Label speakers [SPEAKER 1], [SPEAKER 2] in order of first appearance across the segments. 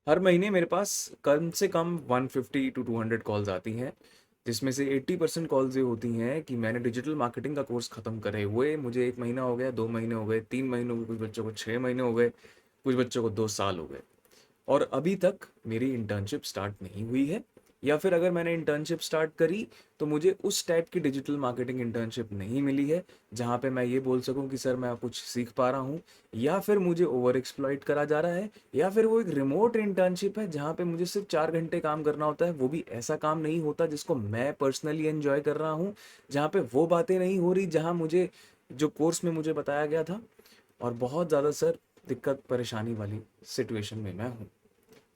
[SPEAKER 1] हर महीने मेरे पास कम से कम 150 टू 200 कॉल्स आती हैं, जिसमें से 80% कॉल्स ये होती हैं कि मैंने डिजिटल मार्केटिंग का कोर्स ख़त्म करे हुए मुझे 1 महीना हो गया, 2 महीने हो गए, 3 महीने हो गए, कुछ बच्चों को 6 महीने हो गए, कुछ बच्चों को 2 साल हो गए और अभी तक मेरी इंटर्नशिप स्टार्ट नहीं हुई है। या फिर अगर मैंने इंटर्नशिप स्टार्ट करी तो मुझे उस टाइप की डिजिटल मार्केटिंग इंटर्नशिप नहीं मिली है जहाँ पे मैं ये बोल सकूँ कि सर मैं कुछ सीख पा रहा हूँ, या फिर मुझे ओवर एक्सप्लॉइट करा जा रहा है, या फिर वो एक रिमोट इंटर्नशिप है जहाँ पे मुझे सिर्फ 4 घंटे काम करना होता है, वो भी ऐसा काम नहीं होता जिसको मैं पर्सनली एंजॉय कर रहा हूँ, जहाँ पे वो बातें नहीं हो रही जहाँ मुझे जो कोर्स में मुझे बताया गया था। और बहुत ज़्यादा सर दिक्कत परेशानी वाली सिचुएशन में मैं हूँ।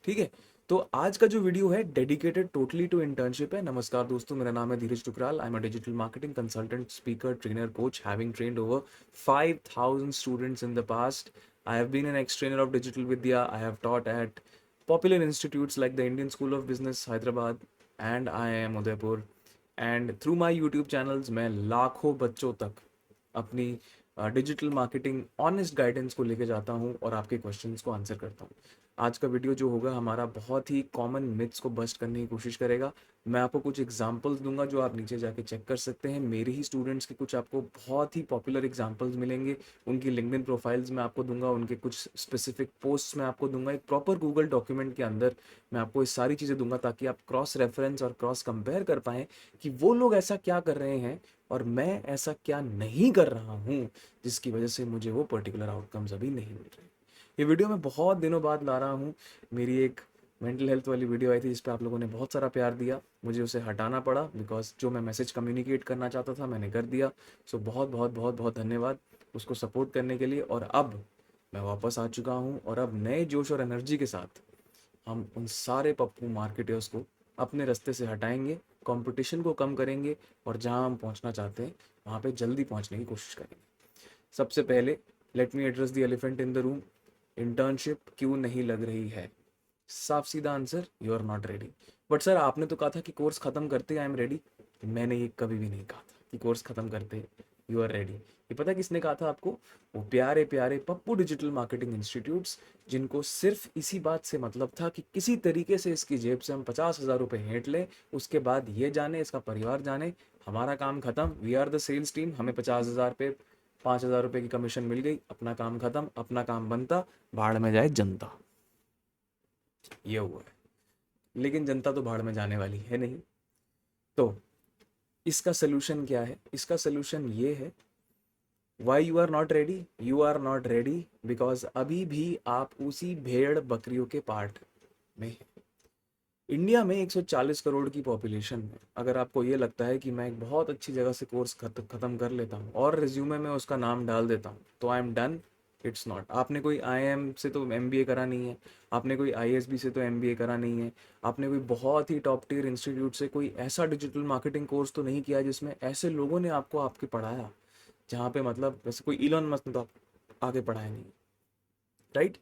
[SPEAKER 1] ठीक है, तो आज का जो वीडियो है डेडिकेटेड टोटली टू इंटर्नशिप है। नमस्कार दोस्तों, मेरा नाम है Dheeraj Tukral. I am a digital marketing consultant, speaker, trainer, coach, having trained over 5000 students in the past. I have been an ex-trainer of Digital Vidya. I have taught at popular institutes like the Indian School of Business, Hyderabad, and IIM Udaipur. And through my YouTube channels, मैं लाखों बच्चों तक अपनी digital marketing honest guidance को लेके जाता हूँ और आपके क्वेश्चंस को आंसर करता हूँ। आज का वीडियो जो होगा हमारा बहुत ही कॉमन मिथ्स को बस्ट करने की कोशिश करेगा। मैं आपको कुछ एग्जांपल्स दूंगा जो आप नीचे जाके चेक कर सकते हैं। मेरे ही स्टूडेंट्स के कुछ आपको बहुत ही पॉपुलर एग्जांपल्स मिलेंगे। उनकी लिंक्डइन प्रोफाइल्स में आपको दूंगा, उनके कुछ स्पेसिफिक पोस्ट्स में आपको दूंगा, एक प्रॉपर गूगल डॉक्यूमेंट के अंदर मैं आपको ये सारी चीज़ें दूंगा ताकि आप क्रॉस रेफरेंस और क्रॉस कंपेयर कर पाएँ कि वो लोग ऐसा क्या कर रहे हैं और मैं ऐसा क्या नहीं कर रहा हूँ जिसकी वजह से मुझे वो पर्टिकुलर आउटकम्स अभी नहीं मिल रहे। ये वीडियो मैं बहुत दिनों बाद ला रहा हूँ। मेरी एक मेंटल हेल्थ वाली वीडियो आई थी जिस पे आप लोगों ने बहुत सारा प्यार दिया, मुझे उसे हटाना पड़ा बिकॉज जो मैं मैसेज कम्युनिकेट करना चाहता था मैंने कर दिया। सो बहुत बहुत बहुत बहुत धन्यवाद उसको सपोर्ट करने के लिए। और अब मैं वापस आ चुका हूँ और अब नए जोश और एनर्जी के साथ हम उन सारे पप्पू मार्केटर्स को अपने रास्ते से हटाएंगे, कंपटीशन को कम करेंगे और जहां हम पहुंचना चाहते हैं वहां पे जल्दी पहुंचने की कोशिश करेंगे। सबसे पहले let me address the elephant in the room. Internship क्यों नहीं लग रही है? साफ सीधा answer, you are not ready. But sir आपने तो कहा था कि कोर्स खत्म करते आई एम रेडी। मैंने ये कभी भी नहीं कहा था कि कोर्स खत्म करते यू आर रेडी। ये पता किसने कहा था आपको? वो प्यारे प्यारे पप्पू डिजिटल मार्केटिंग इंस्टीट्यूट्स, जिनको सिर्फ इसी बात से मतलब था कि किसी तरीके से इसकी जेब से हम 50,000 रुपये हेंट लें, उसके बाद ये जाने इसका परिवार जाने, हमारा काम खत्म, we are the sales team, हमें 50,000 पे 5,000 रुपये की कमीशन मिल गई, अपना काम खत्म, अपना काम बनता, भाड़ में जाए जनता। ये हुआ है, लेकिन जनता तो भाड़ में जाने वाली है नहीं। तो इसका सोल्यूशन क्या है? इसका सोल्यूशन ये है, why you are not ready? You are not ready because अभी भी आप उसी भेड़ बकरियों के पार्ट में हैं। इंडिया में 140 करोड़ की पॉपुलेशन में अगर आपको ये लगता है कि मैं एक बहुत अच्छी जगह से कोर्स ख़त्म कर लेता हूँ और रिज्यूमे में उसका नाम डाल देता हूँ तो I am done, it's not. आपने कोई आईआईएम से तो एमबीए करा नहीं है, आपने कोई आईएसबी से तो एमबीए करा नहीं है, आपने कोई बहुत ही टॉप टियर इंस्टीट्यूट से कोई ऐसा डिजिटल मार्केटिंग कोर्स तो नहीं किया जिसमें ऐसे लोगों ने आपको आपके पढ़ाया, जहाँ पे मतलब वैसे कोई इलॉन मस्क ने तो आगे पढ़ाया नहीं, राइट?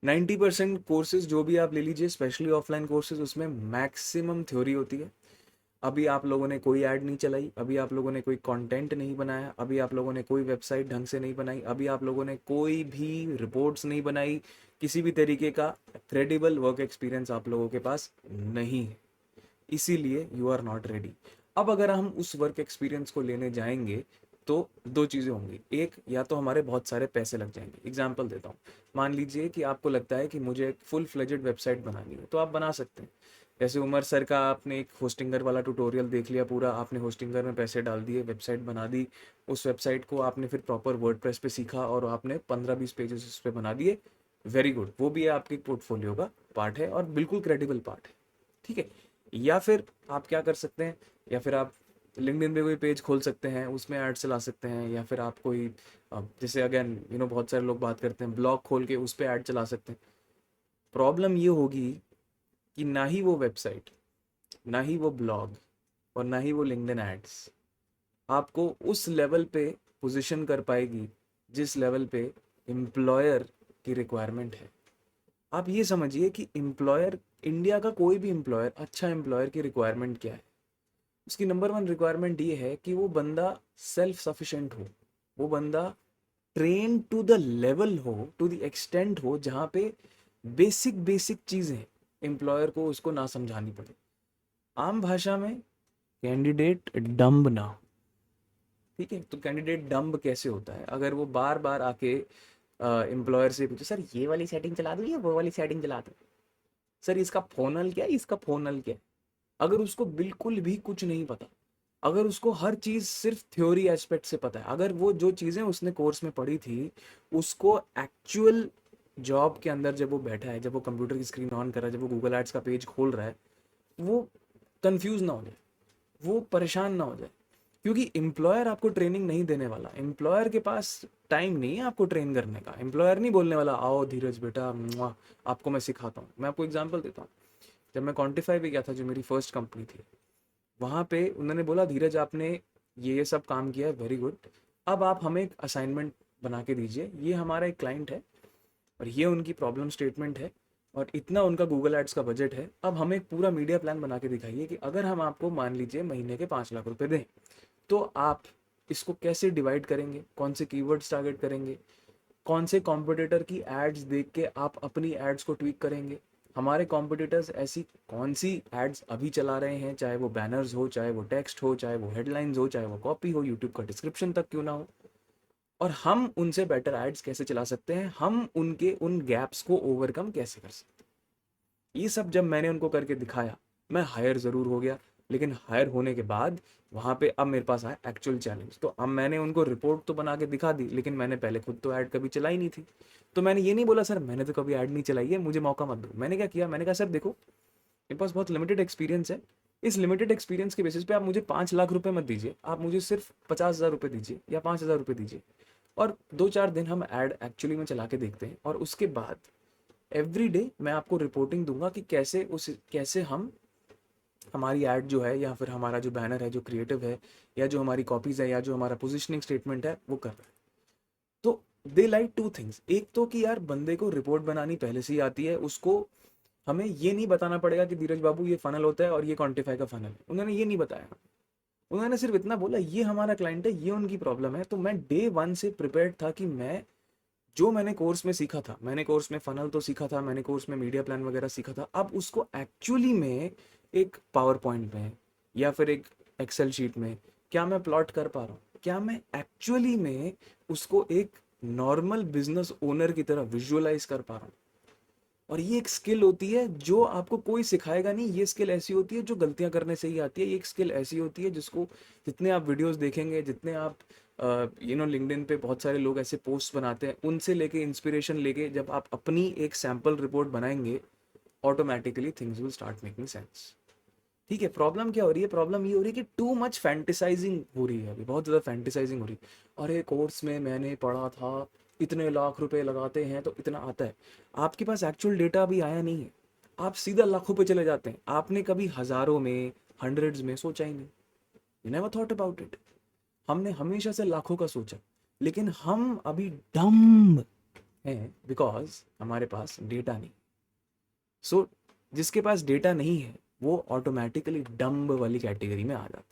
[SPEAKER 1] 90% कोर्सेज जो भी आप ले लीजिए, स्पेशली ऑफलाइन कोर्सेज, उसमें मैक्सिमम थ्योरी होती है। अभी आप लोगों ने कोई ऐड नहीं चलाई, अभी आप लोगों ने कोई कंटेंट नहीं बनाया, अभी आप लोगों ने कोई वेबसाइट ढंग से नहीं बनाई, अभी आप लोगों ने कोई भी रिपोर्ट्स नहीं बनाई, किसी भी तरीके का क्रेडिबल वर्क एक्सपीरियंस आप लोगों के पास नहीं है, इसीलिए यू आर नॉट रेडी। अब अगर हम उस वर्क एक्सपीरियंस को लेने जाएंगे तो दो चीज़ें होंगी। एक, या तो हमारे बहुत सारे पैसे लग जाएंगे। एग्जाम्पल देता हूँ, मान लीजिए कि आपको लगता है कि मुझे एक फुल फ्लेजेड वेबसाइट बनानी है, तो आप बना सकते हैं। जैसे उमर सर का आपने एक होस्टिंगर वाला ट्यूटोरियल देख लिया पूरा, आपने होस्टिंगर में पैसे डाल दिए, वेबसाइट बना दी, उस वेबसाइट को आपने फिर प्रॉपर वर्डप्रेस पे सीखा और आपने 15-20 पेजेस उस पर बना दिए। वेरी गुड, वो भी आपके पोर्टफोलियो का पार्ट है और बिल्कुल क्रेडिबल पार्ट है, ठीक है। या फिर आप क्या कर सकते हैं, या फिर आप लिंक्डइन पे कोई पेज खोल सकते हैं, उसमें ऐड चला सकते हैं, या फिर आप कोई जैसे अगेन बहुत सारे लोग बात करते हैं ब्लॉग खोल के उस पर ऐड चला सकते हैं। प्रॉब्लम ये होगी कि ना ही वो वेबसाइट, ना ही वो ब्लॉग और ना ही वो लिंक्डइन एड्स आपको उस लेवल पे पोजीशन कर पाएगी जिस लेवल पे एम्प्लॉयर की रिक्वायरमेंट है। आप ये समझिए कि एम्प्लॉयर, इंडिया का कोई भी एम्प्लॉयर, अच्छा एम्प्लॉयर की रिक्वायरमेंट क्या है? उसकी नंबर वन रिक्वायरमेंट ये है कि वो बंदा सेल्फ सफिशिएंट हो, वो बंदा ट्रेन टू द लेवल हो, टू द एक्सटेंट हो, जहाँ पे बेसिक बेसिक चीज़ें एम्प्लॉयर को उसको ना समझानी पड़े। आम भाषा में कैंडिडेट डम्ब ना हो, ठीक है। तो कैंडिडेट डम्ब कैसे होता है? अगर वो बार बार आके एम्प्लॉयर से पूछे, सर ये वाली सेटिंग चला दूँ या वो वाली सेटिंग चला दूँ, सर इसका फोनल क्या है, इसका फोनल क्या है। अगर उसको बिल्कुल भी कुछ नहीं पता, अगर उसको हर चीज़ सिर्फ थ्योरी एस्पेक्ट से पता है, अगर वो जो चीज़ें उसने कोर्स में पढ़ी थी उसको एक्चुअल जॉब के अंदर जब वो बैठा है, जब वो कंप्यूटर की स्क्रीन ऑन कर रहा है, जब वो गूगल एड्स का पेज खोल रहा है, वो कंफ्यूज ना हो जाए, वो परेशान ना हो जाए। क्योंकि एम्प्लॉयर आपको ट्रेनिंग नहीं देने वाला, एम्प्लॉयर के पास टाइम नहीं है आपको ट्रेन करने का। एम्प्लॉयर नहीं बोलने वाला आओ धीरज बेटा आपको मैं सिखाता हूँ। मैं आपको एग्जांपल देता हूँ। जब मैं क्वांटिफाई पे गया था, जो मेरी फर्स्ट कंपनी थी, वहाँ पे उन्होंने बोला धीरज आपने ये सब काम किया है, वेरी गुड, अब आप हमें एक असाइनमेंट बना के दीजिए। ये हमारा एक क्लाइंट है और ये उनकी प्रॉब्लम स्टेटमेंट है और इतना उनका गूगल एड्स का बजट है। अब हमें एक पूरा मीडिया प्लान बना के दिखाइए कि अगर हम आपको मान लीजिए महीने के 5 लाख रुपए दें तो आप इसको कैसे डिवाइड करेंगे, कौन से कीवर्ड्स टारगेट करेंगे, कौन से कॉम्पिटिटर की एड्स देख के आप अपनी एड्स को ट्वीक करेंगे, हमारे कॉम्पिटिटर्स ऐसी कौन सी एड्स अभी चला रहे हैं, चाहे वो बैनर्स हो, चाहे वो टेक्स्ट हो, चाहे वो हेडलाइंस हो, चाहे वो कॉपी हो, यूट्यूब का डिस्क्रिप्शन तक क्यों ना हो, और हम उनसे बेटर एड्स कैसे चला सकते हैं, हम उनके उन गैप्स को ओवरकम कैसे कर सकते हैं। ये सब जब मैंने उनको करके दिखाया, मैं हायर ज़रूर हो गया, लेकिन हायर होने के बाद वहाँ पे अब मेरे पास आया एक्चुअल चैलेंज। तो अब मैंने उनको रिपोर्ट तो बना के दिखा दी, लेकिन मैंने पहले खुद तो ऐड कभी चलाई नहीं थी। तो मैंने ये नहीं बोला सर मैंने तो कभी ऐड नहीं चलाई है, मुझे मौका मत दो। मैंने क्या किया, मैंने कहा सर देखो मेरे पास बहुत लिमिटेड एक्सपीरियंस है, इस लिमिटेड एक्सपीरियंस के बेसिस पे आप मुझे 5 लाख रुपए मत दीजिए, आप मुझे सिर्फ 50,000 रुपये दीजिए या 5,000 रुपये दीजिए, और 2-4 दिन हम ऐड एक्चुअली में चला के देखते हैं, और उसके बाद एवरी डे मैं आपको रिपोर्टिंग दूंगा कि कैसे हम हमारी ऐड जो है, या फिर हमारा जो बैनर है, जो क्रिएटिव है, या जो हमारी कॉपीज है, या जो हमारा पोजिशनिंग स्टेटमेंट है वो कर रहा है। तो दे लाइक टू थिंग्स, एक तो कि यार बंदे को रिपोर्ट बनानी पहले से ही आती है, उसको हमें ये नहीं बताना पड़ेगा कि धीरज बाबू ये फनल होता है और ये क्वांटिफाई का फनल है, उन्होंने ये नहीं बताया। उन्होंने सिर्फ इतना बोला ये हमारा क्लाइंट है, ये उनकी प्रॉब्लम है। तो मैं डे वन से प्रिपेयर्ड था कि मैं जो मैंने कोर्स में सीखा था, मैंने कोर्स में फनल तो सीखा था, मैंने कोर्स में मीडिया प्लान वगैरह सीखा था, अब उसको एक्चुअली में एक पावर पॉइंट में या फिर एक एक्सेल शीट में क्या मैं प्लॉट कर पा रहा हूँ, क्या मैं एक्चुअली में उसको एक नॉर्मल बिजनेस ओनर की तरह विजुअलाइज कर पा रहा हूँ। और ये एक स्किल होती है जो आपको कोई सिखाएगा नहीं, ये स्किल ऐसी होती है जो गलतियां करने से ही आती है। ये एक स्किल ऐसी होती है जिसको जितने आप वीडियोस देखेंगे, जितने आप लिंक्डइन पे बहुत सारे लोग ऐसे पोस्ट बनाते हैं, उनसे लेके इंस्पिरेशन लेके जब आप अपनी एक सैम्पल रिपोर्ट बनाएंगे, automatically things will start making sense. ठीक है, प्रॉब्लम क्या हो रही है? प्रॉब्लम ये हो रही है कि टू मच फैंटिसाइजिंग हो रही है, अभी बहुत ज़्यादा फैंटिसाइजिंग हो रही है। अरे कोर्स में मैंने पढ़ा था, इतने लाख रुपए लगाते हैं तो इतना आता है। आपके पास एक्चुअल डेटा अभी आया नहीं है, आप सीधा लाखों पे चले जाते हैं। आपने कभी हज़ारों में, हंड्रेड्स में सोचा ही नहीं, you never thought about it. हमने हमेशा से लाखों का सोचा, लेकिन हम अभी डम्ब हैं बिकॉज हमारे पास डेटा नहीं। सो जिसके पास डेटा नहीं है वो ऑटोमेटिकली डम्ब वाली कैटेगरी में आ जाता है।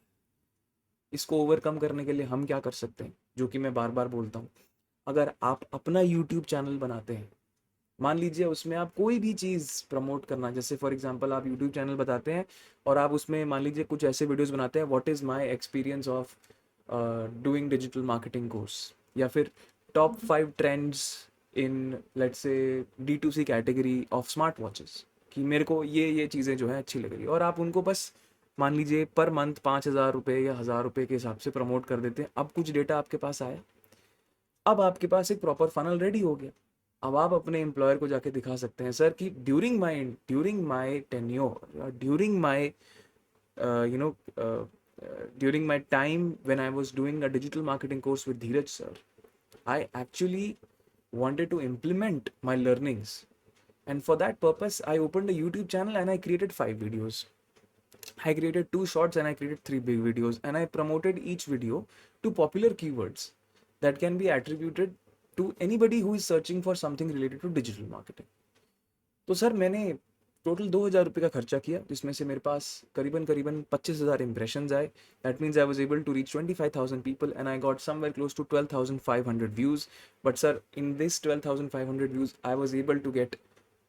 [SPEAKER 1] इसको ओवरकम करने के लिए हम क्या कर सकते हैं, जो कि मैं बार बार बोलता हूँ, अगर आप अपना यूट्यूब चैनल बनाते हैं, मान लीजिए उसमें आप कोई भी चीज़ प्रमोट करना, जैसे फॉर एग्जांपल आप यूट्यूब चैनल बताते हैं और आप उसमें मान लीजिए कुछ ऐसे वीडियोस बनाते हैं, what is my experience of doing digital marketing course, या फिर top 5 trends in let's say D2C category of smart watches, कि मेरे को ये चीज़ें जो है अच्छी लग रही है, और आप उनको बस मान लीजिए पर मंथ 5,000 रुपये या 1,000 रुपये के हिसाब से प्रमोट कर देते हैं। अब कुछ डेटा आपके पास आया, अब आपके पास एक प्रॉपर फनल रेडी हो गया। अब आप अपने एम्प्लॉयर को जाके दिखा सकते हैं सर कि during my tenure, during my you know during my time when I was doing a digital marketing course with Dheeraj sir, I actually wanted to implement my learnings, and for that purpose I opened a YouTube channel and I created 5 videos. I created 2 shorts and I created 3 big videos, and I promoted each video to popular keywords that can be attributed to anybody who is searching for something related to digital marketing. तो sir मैंने total 2,000 रुपये का खर्चा किया, जिसमें से मेरे पास करीबन करीबन 25,000 इंप्रेशन आए। That means I was able to reach 25,000 people and I got somewhere close to 12,500 views. But sir in this 12,500 views I was able to get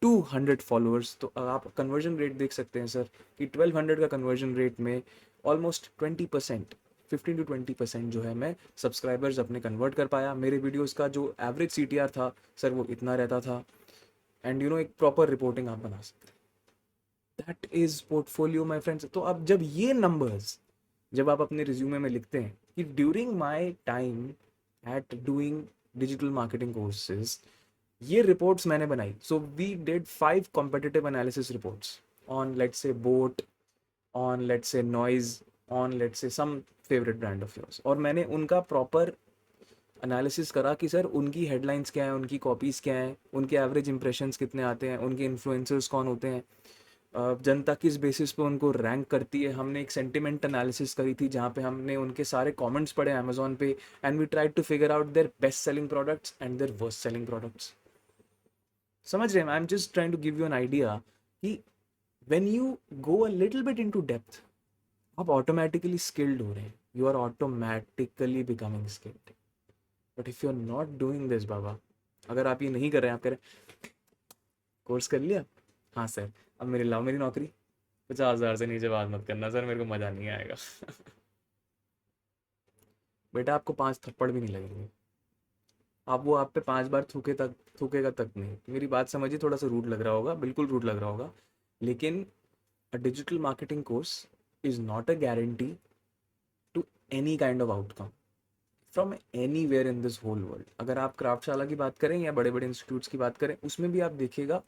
[SPEAKER 1] 200 followers, तो आप कन्वर्जन रेट देख सकते हैं सर कि 1200 का कन्वर्जन रेट में almost 20%, 15 to 20% जो है मैं सब्सक्राइबर्स अपने कन्वर्ट कर पाया। मेरे वीडियोस का जो एवरेज CTR था सर वो इतना रहता था। एंड एक प्रॉपर रिपोर्टिंग आप बना सकते हैं। That is portfolio my friends. तो अब जब ये नंबर्स जब आप अपने रिज्यूमे में लिखते हैं कि during my time at doing digital marketing courses ये रिपोर्ट्स मैंने बनाई। So we did 5 competitive analysis reports on let's say boAt, on let's say Noise, on let's say some favourite brand of yours, और मैंने उनका proper analysis करा कि sir उनकी headlines क्या है, उनकी कॉपीज़ क्या हैं, उनके एवरेज इंप्रेशंस कितने आते हैं, उनके इन्फ्लुएंसर्स कौन होते हैं, जनता किस बेसिस पे उनको रैंक करती है। हमने एक सेंटिमेंट एनालिसिस करी थी जहाँ पे हमने उनके सारे कमेंट्स पढ़े अमेजोन पे, and we tried to figure out their best selling products and their worst selling products. समझ रहे हैं? I am just trying to give you an idea कि when you go a little bit into depth आप automatically skilled हो रहे हैं, you are automatically becoming skilled. But if you are not doing this बाबा, अगर आप ये नहीं कर रहे हैं, आप कह रहे हैं कोर्स कर लिया, हाँ सर अब मेरी लाओ मेरी नौकरी, 50,000 से नीचे बात मत करना सर, मेरे को मज़ा नहीं आएगा। बेटा आपको 5 थप्पड़ भी नहीं लगेंगे, आप पे 5 बार थूकेगा तक नहीं। मेरी बात समझिए, थोड़ा सा रूड लग रहा होगा, बिल्कुल रूड लग रहा होगा, लेकिन a digital marketing course is not a guarantee to any kind of outcome from anywhere in this whole world. अगर आप क्राफ्टशाला की बात करें या बड़े बड़े इंस्टीट्यूट्स की बात करें, उसमें भी आप देखिएगा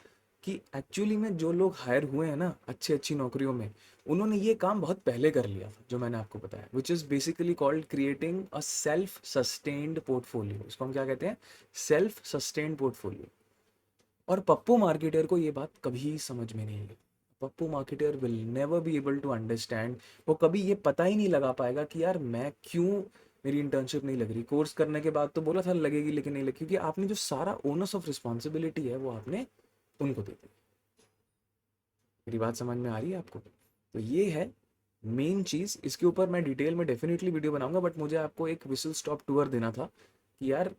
[SPEAKER 1] कि एक्चुअली में जो लोग हायर हुए हैं ना अच्छी अच्छी नौकरियों में, उन्होंने ये काम बहुत पहले कर लिया था जो मैंने आपको बताया, which is basically called creating a self sustained portfolio. इसको हम क्या कहते हैं? Self sustained portfolio. और पप्पू मार्केटर को ये बात कभी समझ में नहीं आई। Pappu marketer will never be able to understand, वो कभी ये पता ही नहीं लगा पाएगा कि यार मैं क्यों, मेरी इंटर्नशिप नहीं लग रही। कोर्स करने के बाद तो बोला था लगेगी, लेकिन नहीं लगी, क्योंकि आपने जो सारा ओनर्स ऑफ रिस्पॉन्सिबिलिटी है वो आपने उनको दे दी। मेरी बात समझ में आ रही है आपको? तो ये है मेन चीज़। इसके ऊपर मैं डिटेल में डेफिनेटली वीडियो बनाऊंगा, बट मुझे आपको एक विसल स्टॉप टूर देना था कि यार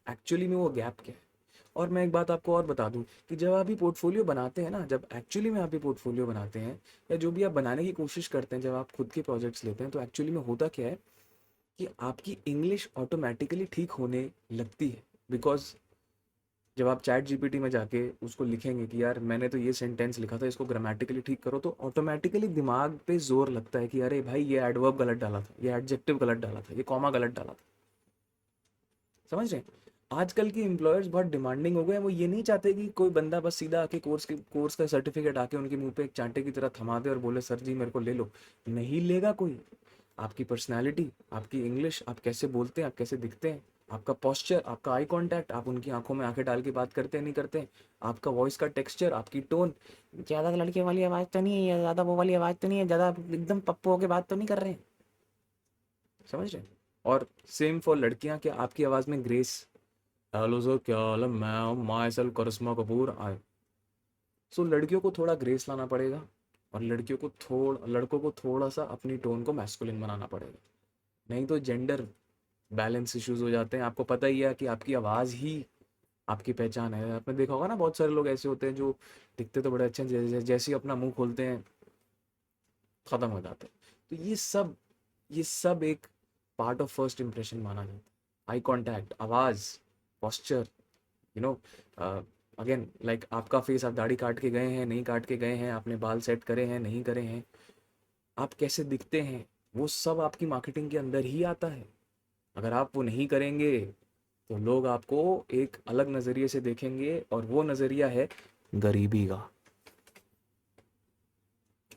[SPEAKER 1] एक्चुअली में वो गैप क्या है। और मैं एक बात आपको और बता दूं कि जब आप ये पोर्टफोलियो बनाते हैं ना, जब एक्चुअली में आप ये पोर्टफोलियो बनाते हैं या जो भी आप बनाने की कोशिश करते हैं, जब आप खुद के प्रोजेक्ट्स लेते हैं, तो एक्चुअली में होता क्या है कि आपकी इंग्लिश ऑटोमेटिकली ठीक होने लगती है। बिकॉज जब आप चैट जीपीटी में जाके उसको लिखेंगे कि यार मैंने तो ये सेंटेंस लिखा था, इसको ग्रामेटिकली ठीक करो, तो ऑटोमेटिकली दिमाग पे जोर लगता है कि अरे भाई ये एडवर्ब गलत डाला था, ये एडजेक्टिव गलत डाला था, ये कॉमा गलत डाला था। समझ रहे हैं? आजकल के एम्प्लॉयर्स बहुत डिमांडिंग हो गए हैं। वो ये नहीं चाहते कि कोई बंदा बस सीधा आके कोर्स का सर्टिफिकेट आके उनके मुंह पे एक चांटे की तरह थमा दे और बोले सर जी मेरे को ले लो। नहीं लेगा कोई। आपकी पर्सनैलिटी, आपकी इंग्लिश, आप कैसे बोलते हैं, आप कैसे दिखते हैं, आपका पोस्चर, आपका आई कांटेक्ट, आप उनकी आंखों में आंखें डाल के बात करते हैं नहीं करते हैं, आपका वॉइस का टेक्सचर, आपकी टोन, ज़्यादा लड़के वाली आवाज़ तो नहीं है या ज़्यादा वो वाली आवाज़ तो नहीं है, ज़्यादा एकदम पप्पू होके बात तो नहीं कर रहे हैं। समझ रहे हैं? और सेम फॉर लड़कियां, क्या आपकी आवाज़ में ग्रेस, हेलो सर क्या हाल है, मैं हूँ माई सेल्फ करिश्मा कपूर आए। सो लड़कियों को थोड़ा ग्रेस लाना पड़ेगा, और लड़कों को थोड़ा सा अपनी टोन को मैस्कुलिन बनाना पड़ेगा, नहीं तो जेंडर बैलेंस इश्यूज हो जाते हैं। आपको पता ही है कि आपकी आवाज़ ही आपकी पहचान है। आपने देखा होगा ना, बहुत सारे लोग ऐसे होते हैं जो दिखते तो बड़े अच्छे हैं, जैसे ही अपना मुंह खोलते हैं ख़त्म हो जाते हैं। तो ये सब एक पार्ट ऑफ फर्स्ट इंप्रेशन माना जाता है। आई कांटेक्ट, आवाज़, posture, you know, again like आपका फेस, आप दाढ़ी काट के गए हैं नहीं काट के गए हैं, आपने बाल सेट करे हैं नहीं करे हैं, आप कैसे दिखते हैं, वो सब आपकी मार्केटिंग के अंदर ही आता है। अगर आप वो नहीं करेंगे तो लोग आपको एक अलग नज़रिए से देखेंगे, और वो नज़रिया है गरीबी का,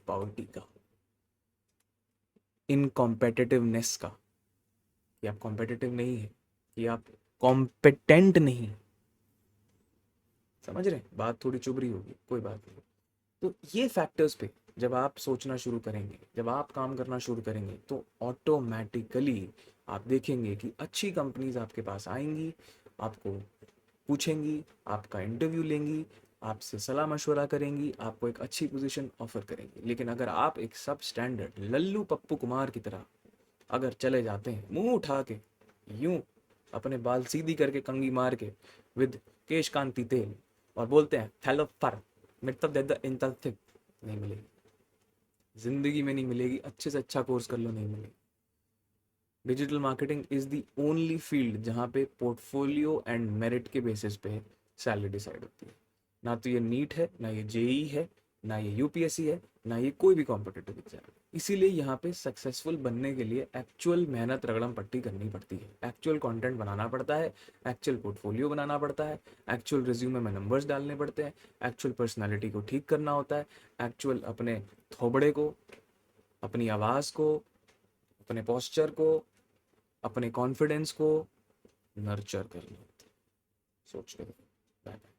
[SPEAKER 1] पॉवर्टी का, इनकॉम्पिटिटिवनेस का, कि आप कॉम्पिटिटिव नहीं है, कि आप कॉम्पिटेंट नहीं। समझ रहे हैं? बात थोड़ी चुभ रही होगी, कोई बात नहीं। तो ये फैक्टर्स पे जब आप सोचना शुरू करेंगे, जब आप काम करना शुरू करेंगे, तो ऑटोमेटिकली आप देखेंगे कि अच्छी कंपनीज आपके पास आएंगी, आपको पूछेंगी, आपका इंटरव्यू लेंगी, आपसे सलाह मशवरा करेंगी, आपको एक अच्छी पोजीशन ऑफर करेंगी। लेकिन अगर आप एक सब स्टैंडर्ड लल्लू पप्पू कुमार की तरह अगर चले जाते हैं, मुंह उठा के, यूं अपने बाल सीधी करके कंघी मार के, विद केश कांति तेल, और बोलते हैं थैलो पर मिटब दे द इंटर्नशिप, नहीं मिलेगी, जिंदगी में नहीं मिलेगी, अच्छे से अच्छा कोर्स कर लो नहीं मिलेगी। Digital marketing is the only field जहाँ पे पोर्टफोलियो एंड मेरिट के बेसिस पे सैलरी डिसाइड होती है। ना तो ये नीट है, ना ये जेई है, ना ये यूपीएससी है, ना ये कोई भी कॉम्पिटेटिव एग्जाम। इसीलिए यहाँ पे सक्सेसफुल बनने के लिए एक्चुअल मेहनत रगड़म पट्टी करनी पड़ती है, एक्चुअल कंटेंट बनाना पड़ता है, एक्चुअल पोर्टफोलियो बनाना पड़ता है, एक्चुअल रिज्यूमे में नंबर्स डालने पड़ते हैं, एक्चुअल पर्सनालिटी को ठीक करना होता है, एक्चुअल अपने थोबड़े को, अपनी आवाज़ को, अपने पोस्चर को, अपने कॉन्फिडेंस को नर्चर करना। सोच के देखो। Bye bye.